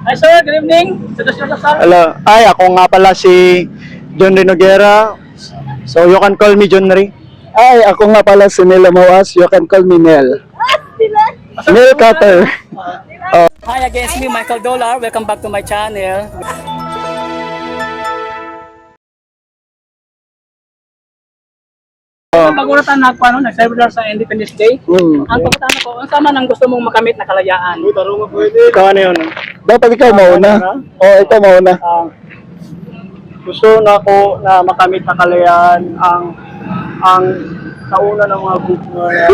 Hi sir, good evening. Introduce yourself sir. Hello. Ay, ako nga pala si John Rinogera. So, you can call me John Ri. Ay, ako nga pala si Nel Mawas. You can call me Nel. Nel Cutter. Hi again, it's me Michael Dollar. Welcome back to my channel. Pag-uratan na ako, nag-celebrate sa Independence Day. Ang pagkatana ko, ang sama ng gusto mong makamit na kalayaan. Ikaw ano yun? Dapat ikaw mauna. Oo, ikaw mauna. Gusto na ko na makamit na kalayaan ang kauna ng mga group na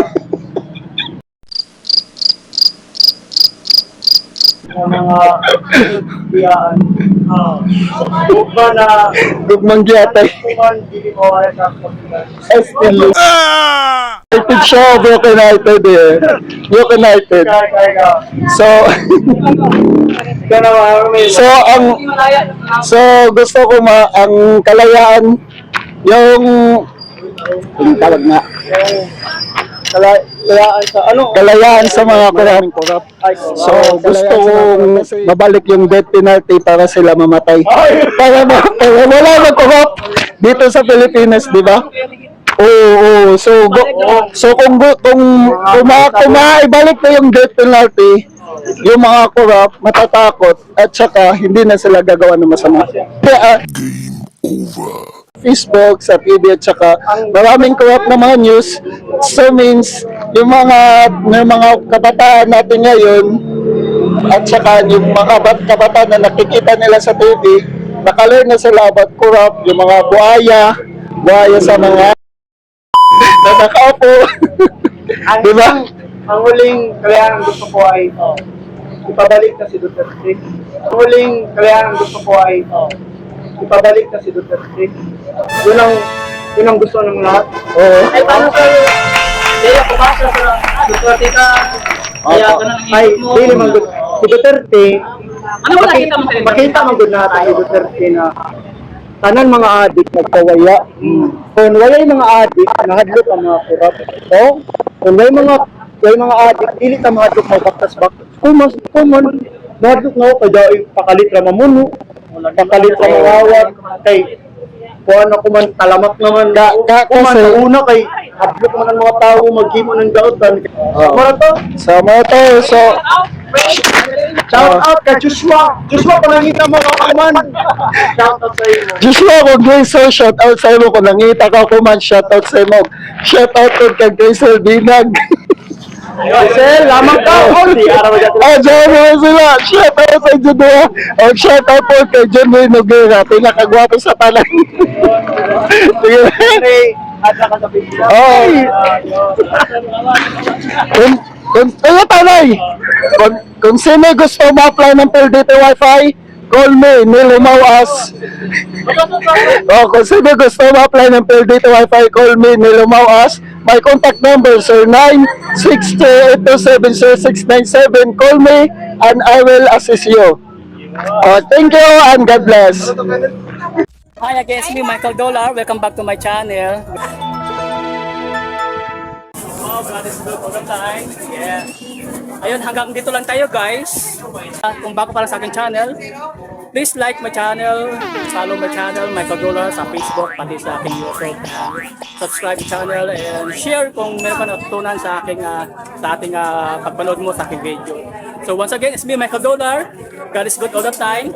mga biyaan. Gugma na gugmang giyatay. Still United siya, Broken United eh. Broken United. So, so gusto ko ang kalayaan yung tawag nga kalayaan sa mga corrupt. So gusto kong mabalik yung death penalty para sila mamatay. Para wala na corrupt dito sa Pilipinas, di ba? Oo. So kung maibalik na yung death penalty, yung mga corrupt matatakot at saka hindi na sila gagawa ng masama. Kaya, Facebook, sa TV at saka maraming corrupt na mga news. So means yung mga kabataan natin ngayon at saka yung mga kabataan na nakikita nila sa TV, nakalearn na sila about corrupt, yung mga buhaya sa mga na nakaupo. Diba? Ang huling kalayahan gusto ko ay ipabalik na si Duterte. Ang huling kalayahan gusto ko ay ipabalik na si Duterte. Yun ang gusto ng lahat. Oo. Ay, paano kayo? Kaya pabasa sa Duterte ka. Kaya ka na Ay, nangyayot mo. dili man si Duterte. Ano ba nakita mo kayo? Makita man gud natin si Duterte na tanan mga adik nagkawaya. Kung walay mga adik, nahadlok ang mga kurap. So, kung may mga adik, dili ta mahadlok magbaktas-baktas. Kung mahadlok na ako, kaya pakalit ra mamuno, pakalit ra mawawag, kay kuan ako man talamak naman da. Kung man una kay hadlok man ang mga tao maghimo ng daotan. Sama to. So, Shout out kay Joshua. Joshua, panangita mo ka man. Shout out sa iyo. Joshua, kung Grace, shout out sa imo. Kung nangita ka ko man, shout out sa imo. Shout out to kay Grace Binag. Sir, lamang ka. Diyan mo sila. Shout out sa Judea. Shout out po kay John Rinogera. Pinakagwapo sa talan. Sige. Kung sino gusto ma-apply ng PLDT Wi-Fi, call me, Nel Mawas. Kung sino gusto ma-apply ng PLDT Wi-Fi, call me, Nel Mawas. My contact number is 0962-827-0697. Call me and I will assist you. Thank you and God bless. Hi again, it's me Michael Dollar. Welcome back to my channel. Oh, God is good all the time. Yeah. Ayun, hanggang dito lang tayo guys. Kung bago pa lang sa aking channel, please like my channel, follow my channel, Michael Dollar sa Facebook, pati sa aking YouTube. Subscribe channel and share kung meron ka natutunan sa ating pagpanood mo sa aking video. So once again, it's me Michael Dollar. God is good all the time.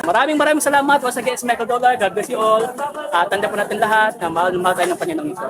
Maraming salamat. Once again, it's Michael Dollar. God bless you all. Tanda po natin lahat na mahal tayo ng Panginoong Isa.